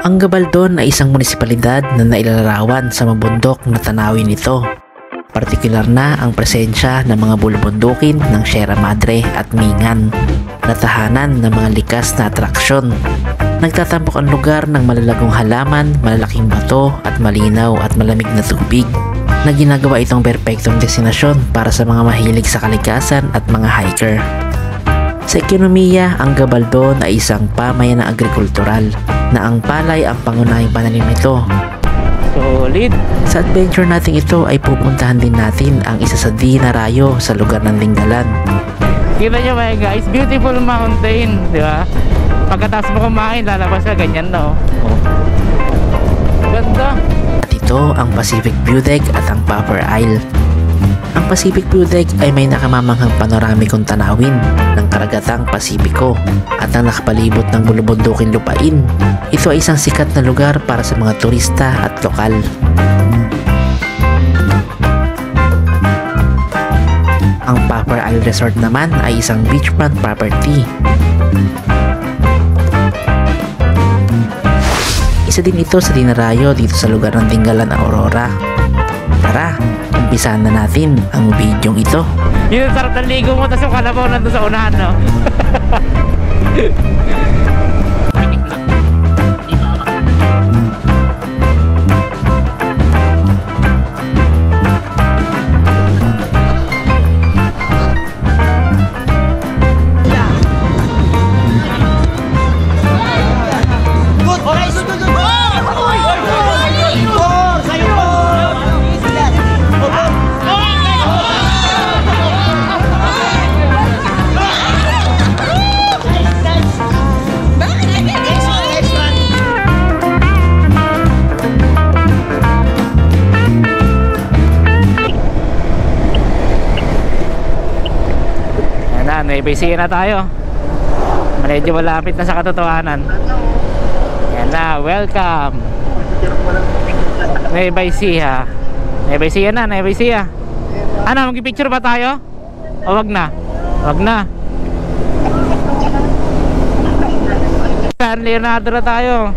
Ang Gabaldon ay isang munisipalidad na nailalarawan sa mabundok na tanawin nito. Partikular na ang presensya ng mga bulubundukin ng Sierra Madre at Mingan na tahanan ng mga likas na atraksyon. Nagtatampok ang lugar ng malalagong halaman, malalaking bato at malinaw at malamig na tubig na ginagawa itong perpektong destinasyon para sa mga mahilig sa kalikasan at mga hiker. Sa ekonomiya, ang Gabaldon ay isang pamayanang agrikultural na ang palay ang pangunahing pananim nito. Solid! Sa adventure natin ito ay pupuntahan din natin ang isa sa dinarayo sa lugar ng Lingalan. Kita nyo ba guys, beautiful mountain, di ba? Pagkatapos mo kumain, lalabas ka ganyan na oh. Ganda! At ito ang Pacific View Deck at ang Popper Isle. Ang Pacific View Deck ay may nakamamanghang panoramikong tanawin ng karagatang Pasipiko at ang nakapalibot ng bulubundukin lupain. Ito ay isang sikat na lugar para sa mga turista at lokal. Ang Popper Isle Resort naman ay isang beachfront property. Isa din ito sa dinarayo dito sa lugar ng Dingalan, Aurora. Tara, umpisahan na natin ang videong ito. Yun ang sarap ng ligo mo, tapos yung kalabaw nandun sa unahan, no? Busy na tayo. Medyo malapit na sa katotohanan. Yan na, welcome. Nueva Ecija. Nueva Ecija na, Nueva Ecija. Ano, mag-picture ba tayo? O wag na? Wag na. San Leonardo na tayo.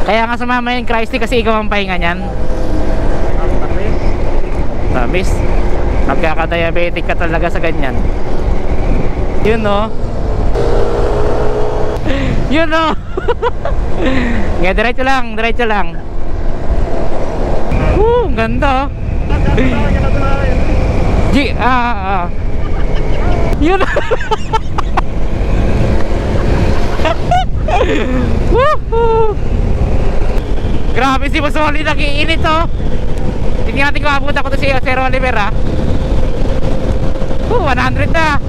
Kaya nga sumama yung Christy kasi ikaw ang pahinga niyan. Tamis. Magkakadiabetic ka talaga sa ganyan. Yun no. Yun no. Nga, diretso lang, diretso lang. Ganda. Yun. Grabe si Masoli, nag-iinit oh. Tingnan natin kung abutan ko to si Sir Oliver ha. 100 na.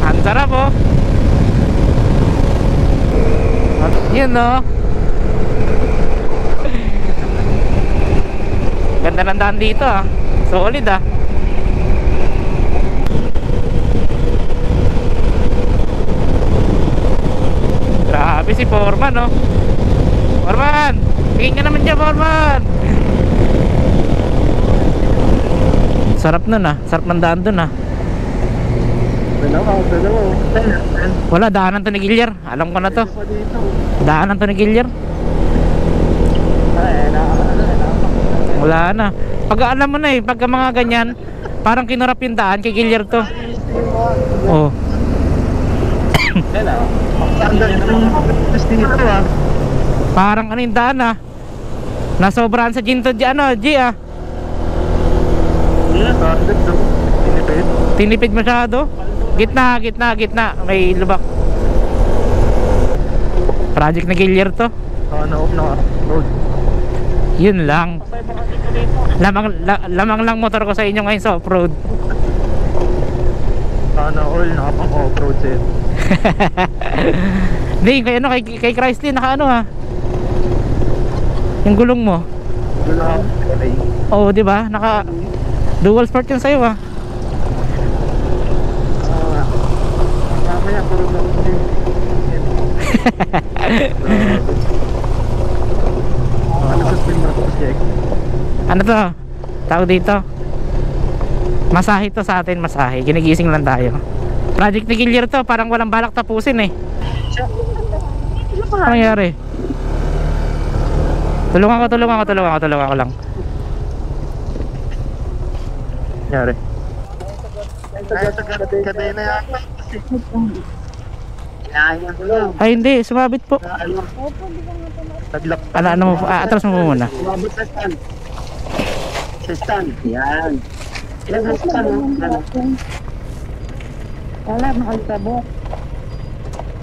Ang sarap oh. Yun no. Ganda ng daan dito ah. Solid ah. Grabe si Foreman oh. Foreman, tingin ka naman dyan Foreman. Sarap nun ah. Sarap ng daan dun ah. Wala, daanan to ni Gilyer. Alam ko na to. Daanan to ni Gilyer. Wala na. Pag alam mo na eh, pagka mga ganyan, parang kinurap yung daan kay Gilyer to. Oh. Parang ano yung daan ah. Nasobrahan sa Ginto ano, G ah. Tinipid masyado. Gitna, gitna, gitna. May lubak. Project na Gilyer to. Yun lang. Lamang lang motor ko sa inyo ngayon sa off-road. Sana all nakapang off-road set. Hindi, kay ano, kay Christy naka ano ha. Yung gulong mo. Gulong. Oo, di ba? Naka dual sport yung sa'yo ha. Mamaya puro na ano sa spring na to check? Ano to? tawag dito, masahe to sa atin, masahe. Ginigising lang tayo. Project ni Gillier to, parang walang balak tapusin eh. Ano nangyari? Tulungan ko lang. Nangyari. Kadena yata. Ay hindi, sumabit po. Naglak. Ano mo, atras mo muna. Sumabot sa stand. Sa stand. Yan. Ilan sa stand? Wala, nakalitabok.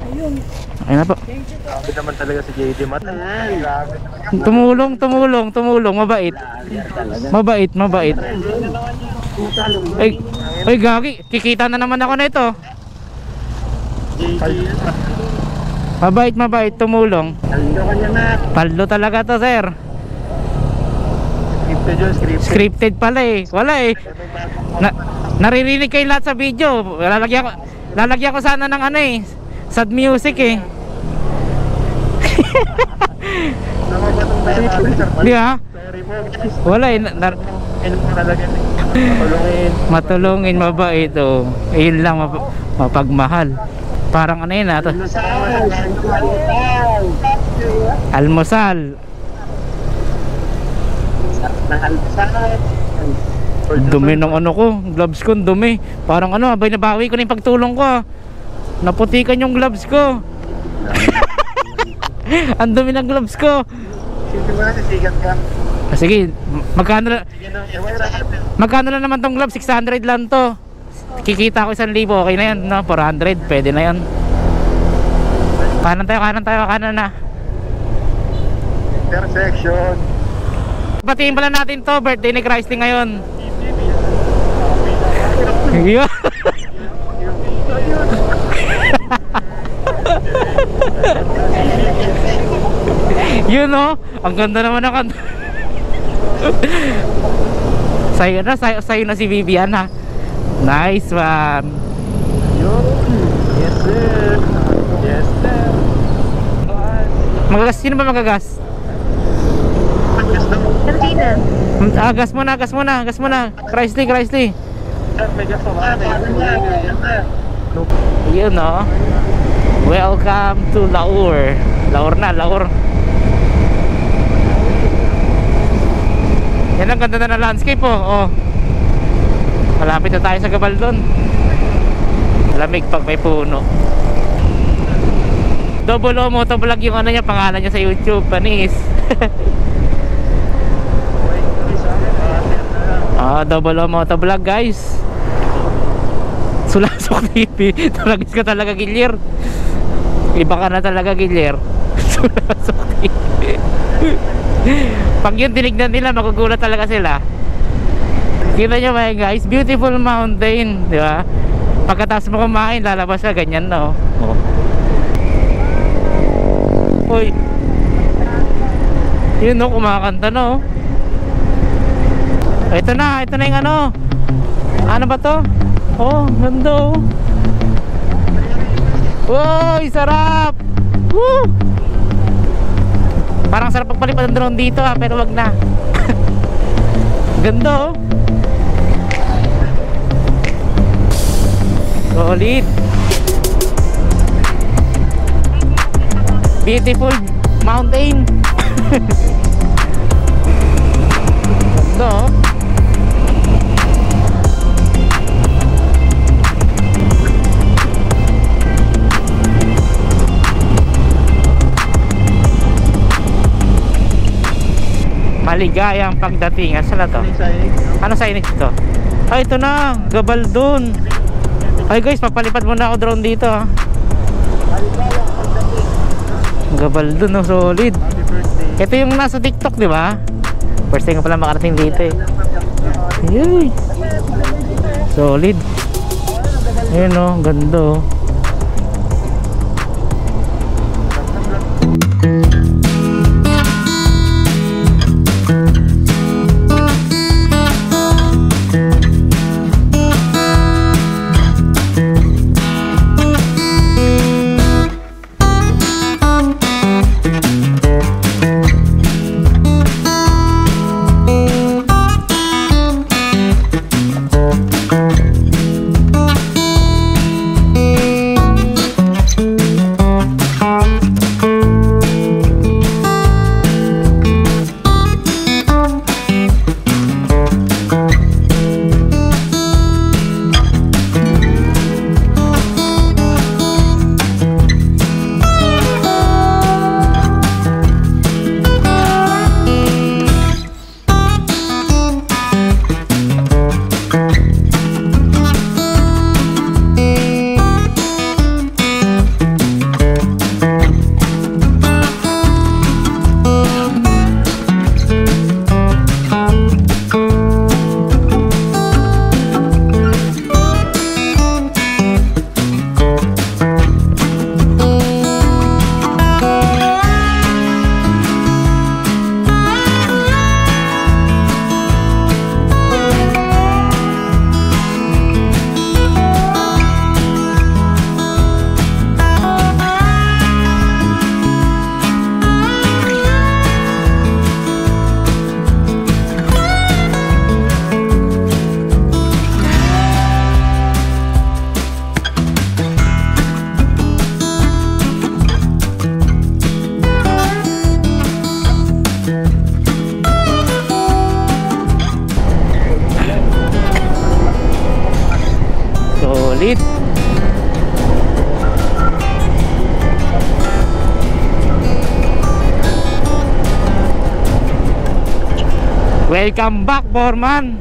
Ayun. Ayun na po. Grabe naman talaga si JD Mat. Grabe. Tumulong, mabait. Mabait. Ay gagi, kikita na naman ako nito. Mabait, tumulong. Talo ka niya na. Paldo talaga to, sir. Scripted yun, scripted. Scripted pala eh. Wala eh. Naririnig kayo lahat sa video. Lalagyan ko sana ng ano eh, sad music eh. Ano ba itong meron natin, sir? Di ha? Sorry po, guys. Wala eh. Ano po talaga? Matulungin. Matulungin, mabait oh. Ayun lang, mapagmahal. Parang ano yun to. Almusal. Dumi ng ano ko, gloves ko, dumi. Parang ano, abay nabawi ko na yung pagtulong ko. Naputikan yung gloves ko. Ang dumi ng gloves ko. Sige mo na, sisigat ka. Sige, magkano Sige na, iwala natin. magkano lang naman tong gloves? 600 lang to. Kikita ko 1,000, okay na yan, no? 400, pwede na yan. Kanan tayo na. Intersection. Patiin pala natin to, birthday ni Christy ngayon. Yeah. Yun no, ang ganda naman ng kanta. Sa'yo na si Vivian ha. Nice one. Yes sir. Yes sir. Magagas, sino ba magagas? Gas muna. Christy. May gas pa ba? Yun no. Welcome to Laur. Laur. Yan ang ganda na landscape oh. Malapit na tayo sa Gabaldon. Lamig pag may puno. Double O Motovlog yung ano niya, pangalan niya sa YouTube, panis. Double O Motovlog guys. Sulasok TV. Talagis ka talaga, Gillier. Iba ka na talaga, Gillier. Sulasok TV. Pag yun tinignan nila, magugulat talaga sila. Kita nyo ba guys, beautiful mountain, di ba? Pagkatapos mo kumain, lalabas ka ganyan no. Uy. Yun no, kumakanta no. Ito na yung ano. Ano ba to? Oh, ganda oh. Uy, sarap. Woo! Parang sarap pagpalipad ng drone dito pero wag na. Ganda oh. Solid. Beautiful mountain. Ganda oh. Maligayang pagdating. Saan na to? Ano signage ito? Ay, ito na, Gabaldon. Ay guys, papalipad muna ako drone dito ha. Gabaldon no, solid. Ito yung nasa TikTok, di ba? First time ko pala makarating dito eh. Yay. Solid. Ayun no, ganda oh. Solid. Welcome back, Foreman.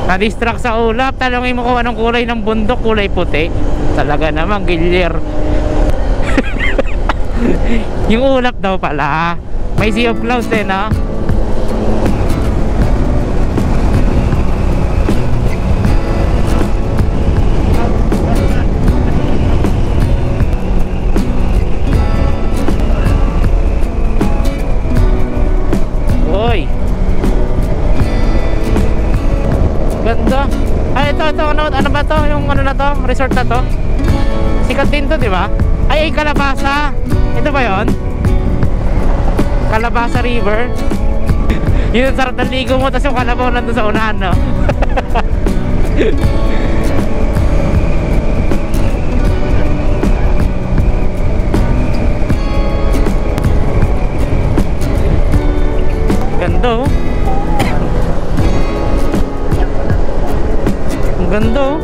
Na-distract sa ulap. Talangin mo kung anong kulay ng bundok. Kulay puti. Talaga naman, Gilyer. Yung ulap daw pala. May sea of clouds din, ha? Uy, ganda. Ay, ito, ano ba to? Yung ano na to? Resort na to? Sikat din to, di ba? Ay, Kalabasa. Ito ba yon? Kalabasa River. Yun, sarap ng ligo mo. Tapos yung kalabaw nandun sa unahan, no? Ganda, oh. Ang ganda, oh.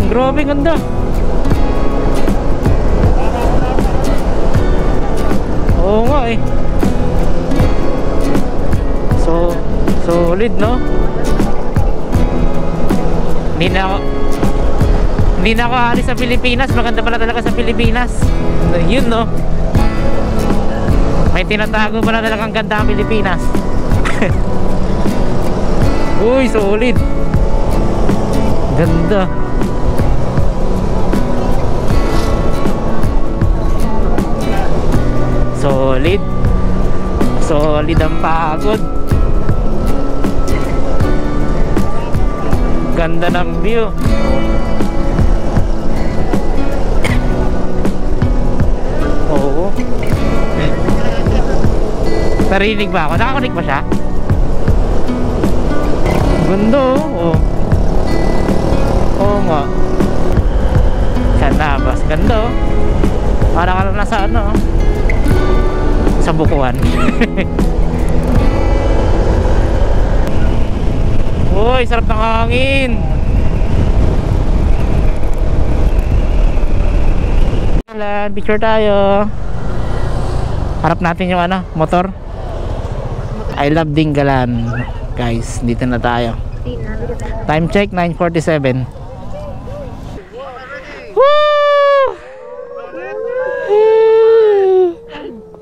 Ang grabe, ganda. Oo nga, eh. Solid, no? Hindi na ako alis sa Pilipinas. Maganda pala talaga sa Pilipinas. Yun, no? May tinatago pala talagang ganda ang Pilipinas. Uy, solid. Ganda. Solid. Solid ang pagod. Ganda ng view. Oo. Narinig ba ako? Nakakunik ba siya? Ganda, oh. Oo nga. Sa labas. Ganda, oh. Parang alam na sa ano, sa Bukuan. Uy, sarap ng hangin. Picture tayo. Harap natin yung ano, motor. I love Dingalan. Guys, dito na tayo. Time check 9:47. Woo!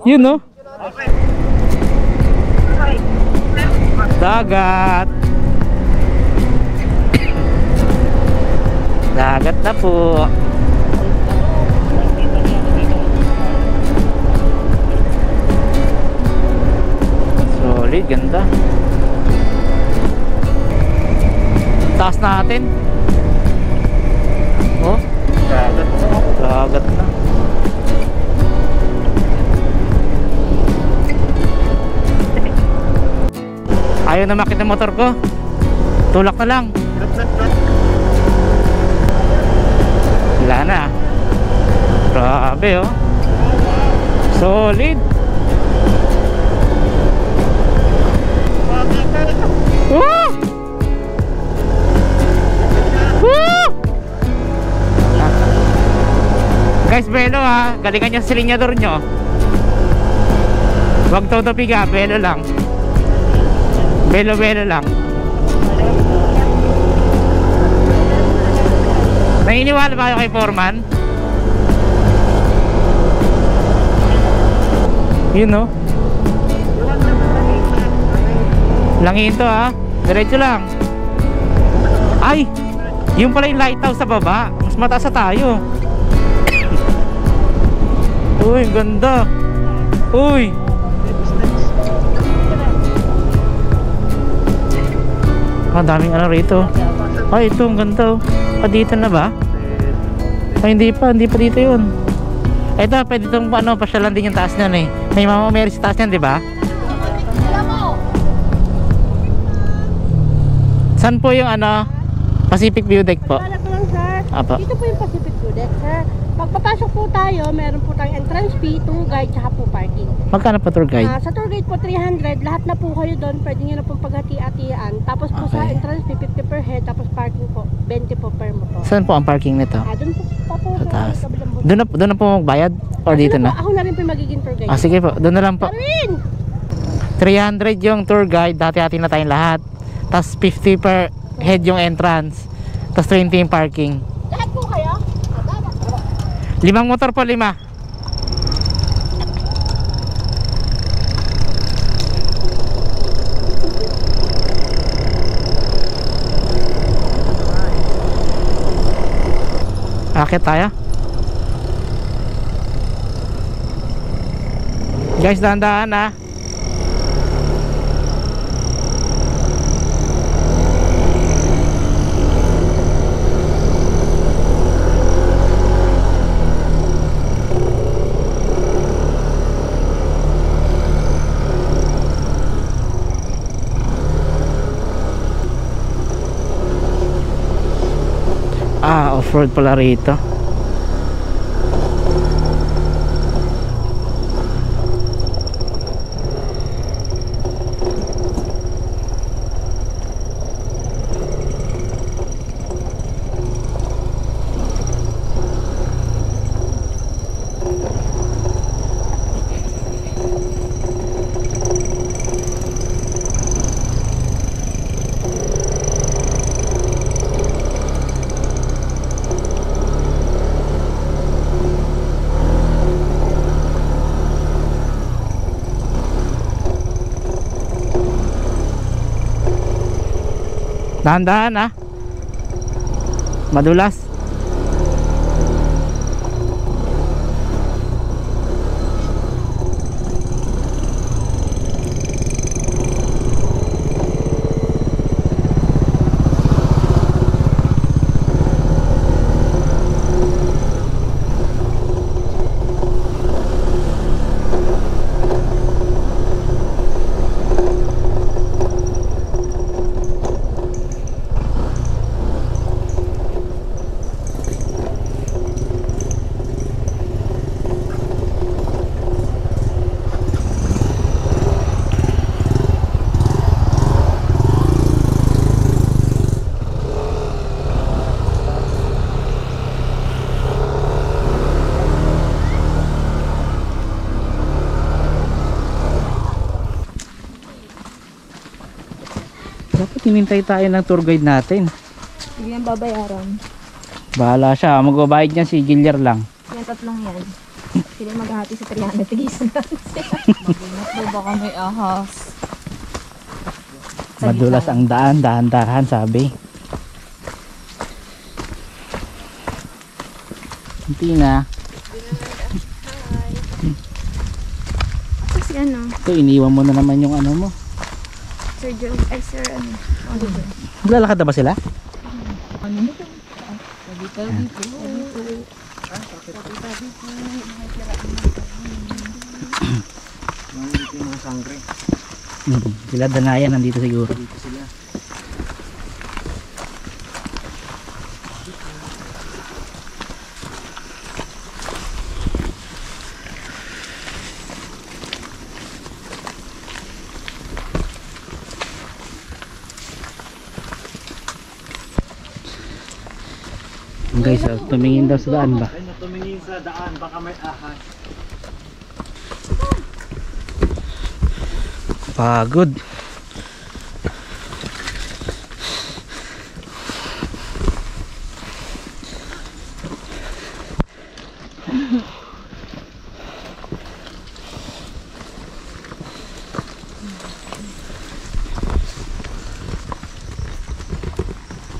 You know? Dagat. Dagat na po. Solid, ganda. Taas natin. Oh, dagat. Dagat na. Ayaw na makita motor ko. Tulak na lang. Wala na. Grabe, oh. Solid. Woo! Woo! Guys, belo, ha. Galingan yung silinyador nyo. Huwag todo piga, belo lang. Belo lang. Naniniwala ba kayo kay Foreman? Yun, no? Langin to, ha. Diretso lang. Ay! Yung pala yung lighthouse sa baba. Mas mataas na tayo. Uy, ganda. Uy! Ang daming ano rito. Ay, ito, ang ganda. Ah, dito na ba? Ay, hindi pa dito yun. Ito, pwede itong ano, pasyalan din yung taas niyan, eh. May Mama Mary sa taas niyan, di ba? Saan po yung ano, Pacific View Deck po? Wala po lang, sir. Apo. Dito po yung Pacific View Deck, sir. Pagpapasok po tayo, meron po tayong entrance fee, tour guide, tsaka po parking. Magkano pa tour guide? Sa tour guide po 300, lahat na po kayo doon, pwede nyo na pong paghati-hatian. Tapos po sa Okay. entrance fee 50 per head, tapos parking po 20 po per mo po. Saan po ang parking nito? Doon po pa po Sa taas. kabilang bundok. Doon na po magbayad? Or dito Ano po, na? ako na rin po yung magiging tour guide. Sige po, doon na lang po. Arwin! 300 yung tour guide, hati-hati na tayong lahat. Tapos 50 per head yung entrance. Tapos 20 yung parking. Lahat po kayo? 5 motor po, 5. Akit tayo. Guys, dahan-dahan ha. Off-road pala rito. Dahan-dahan ha. Madulas. Dapat hinintay tayo ng tour guide natin. Hindi yan babayaran. Bahala siya. Magbabayad niya si Gillier lang. Yan tatlong yan. Sila maghahati sa 300 tigisan natin. Magmukbo baka may ahas. Madulas ang daan. Dahan-dahan sabi. Hindi na. Kasi ano, Ito, iniwan mo na naman yung ano mo. Sir Joe, ay Sir ano. Maglalakad na ba sila? Sila Danayan nandito siguro. Guys, tumingin daw sa daan ba? Tumingin sa daan, baka may ahas. Pagod.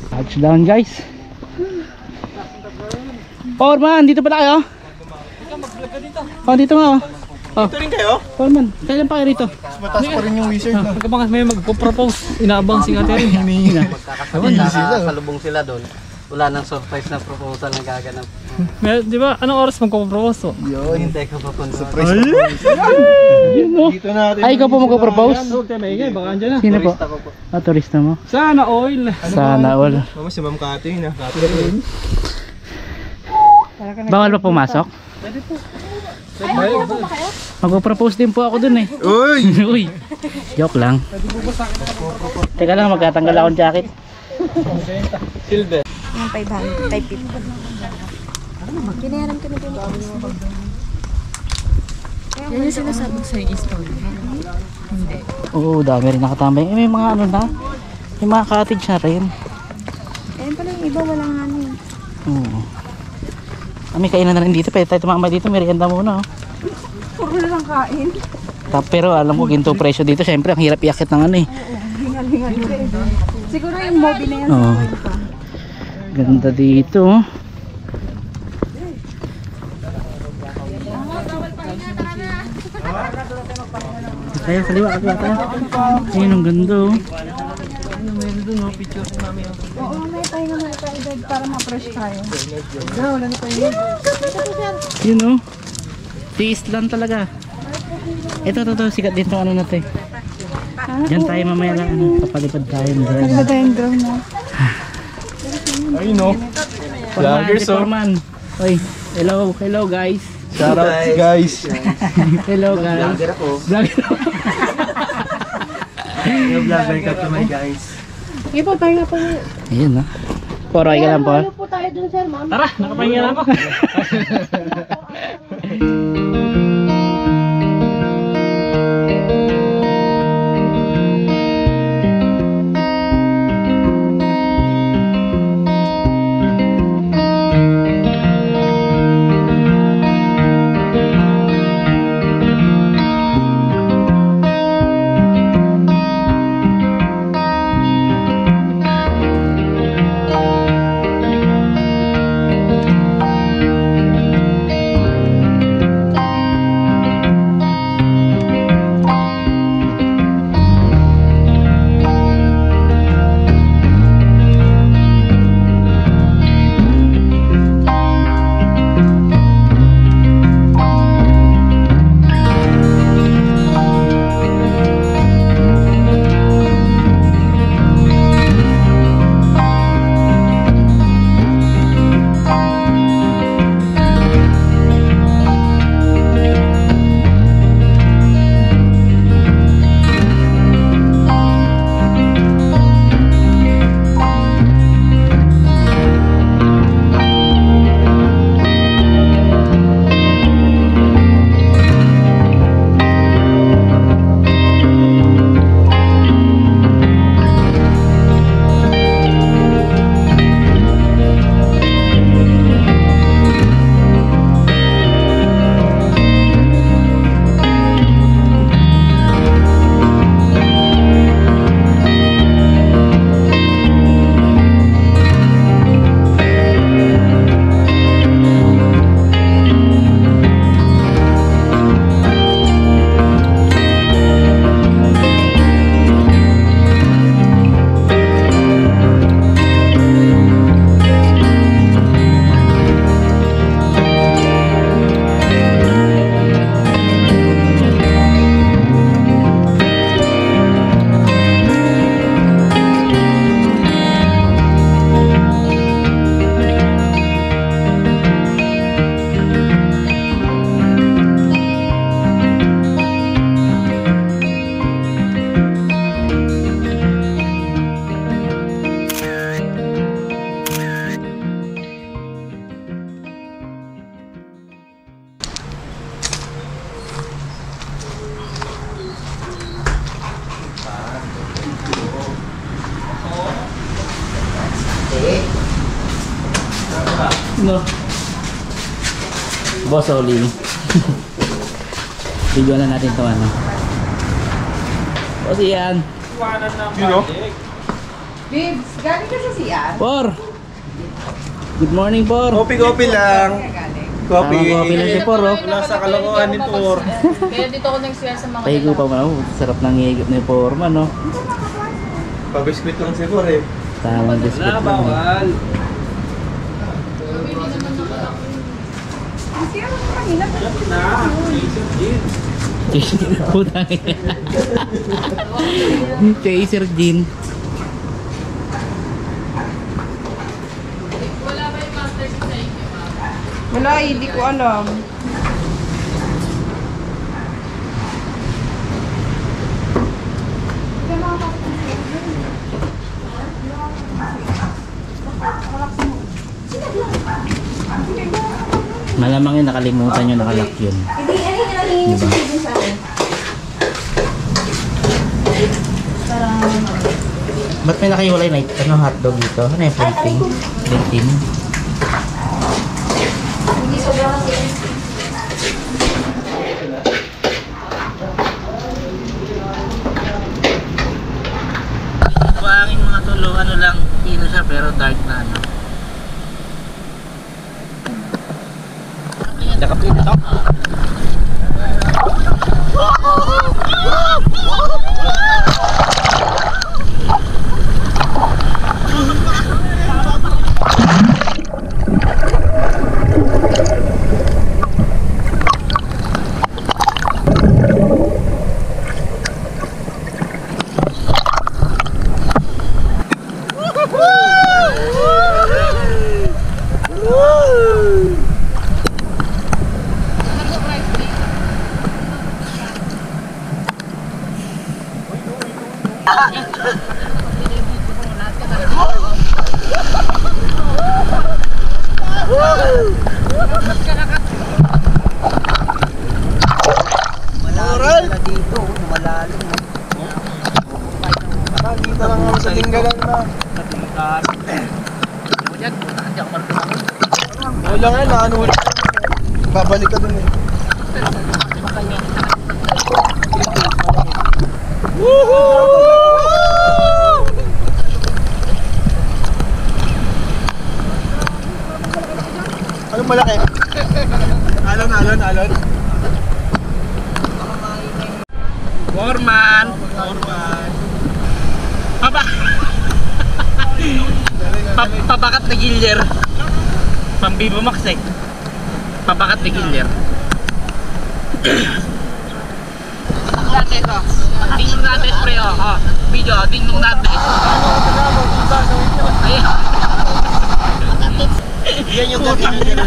Touchdown guys. Foreman, dito pala kayo? Oh, dito nga oh. Ito rin kayo? Foreman, kailan pa kayo rito? Mataas pa rin yung wizard na. Pagkabangas may magpo-propose, inaabang si Ate Rin. Magkakasalubong sila doon. Wala nang surprise na proposal na gaganap. Di ba, anong oras magpo-propose? Hintay ko pa punta. Surprise Dito natin. Ay, ikaw po magpo-propose? Huwag tayo maingay, baka andyan na. Sino po? Turista mo? Sana oil. Sana all. Mama si Ma'am Kati na. Bawal pa pumasok? Magpo-propose din po ako dun eh. Uy! Uy! Joke lang. Teka lang, magkatanggal akong jacket. Silver. Yung 500, 550. Kinayaran ka na din. Yan yung sinasabi sa install. Hindi. Oo, dami rin nakatambay. May mga ano na. May mga cottage na rin. Ayun pala yung iba, walang ano. Oo. May kainan na rin dito. Pwede tayo tumama dito. Merienda muna. Oh. Puro lang kain. Pero alam mo, ginto presyo dito. Siyempre, ang hirap iakit ng ano eh. Hingal-hingal ka eh. Siguro yung mobile na yan. Oo. Ganda dito. Kaya kaliwa tayo. Ayun, ang ganda oh. Oo, may tayo nga mga tayo para ma-fresh tayo. Yun oh. Tiis lang talaga. Ito, sikat din itong ano natin. Diyan tayo mamaya lang ano, papalipad tayo. Maganda tayong drone na. Ayun no. Vloggers oh. Foreman. Oy, hello guys. Shout out guys. Hello guys. Vlogger ako. Yung vlogger ka to my guys. Sige po, pahinga po. Ayun na. Poroy ka lang po. Ano po tayo dun, sir, ma'am? Tara, nakapahinga na ako. No. Boss Oli. Video na natin to ano. Boss Ian. You know? Bibs, galing ka sa CR? Por. Good morning, Por. Kopi-kopi lang. Kopi. Kopi lang si Por, oh. Wala sa kalokohan ni Por. Kaya dito ako nag-CR sa mga Pahigo pa mo. Sarap ng higop ni Porma, no? Pabiskwit lang si Por eh. Tamang biscuit lang. Eh. CR ako kanina. Putang Chaser Jean. Wala, hindi ko alam. Malamang yun, nakalimutan nyo nakalock yun. Hindi, ano yung nangingin Diba? si sa akin? Ba't may nakahiwalay na ano, hotdog dito? Ano yung plating? Plating. Hindi sobrang kasi. Buhangin mga tulo, ano lang, pino siya pero dark na ano. Nakapit ito. Nakita lang ako sa tinggalan na. Wala nga, naano. Babalik ka dun eh. Anong malaki? Alon. Foreman! Pabakat na gilyer. Pang Vivo Max eh. Pabakat na gilyer. Natin ito. Dingnong natin pre oh. Video, dingnong natin. Ayan. Yan yung gagawin nyo.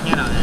Yan o.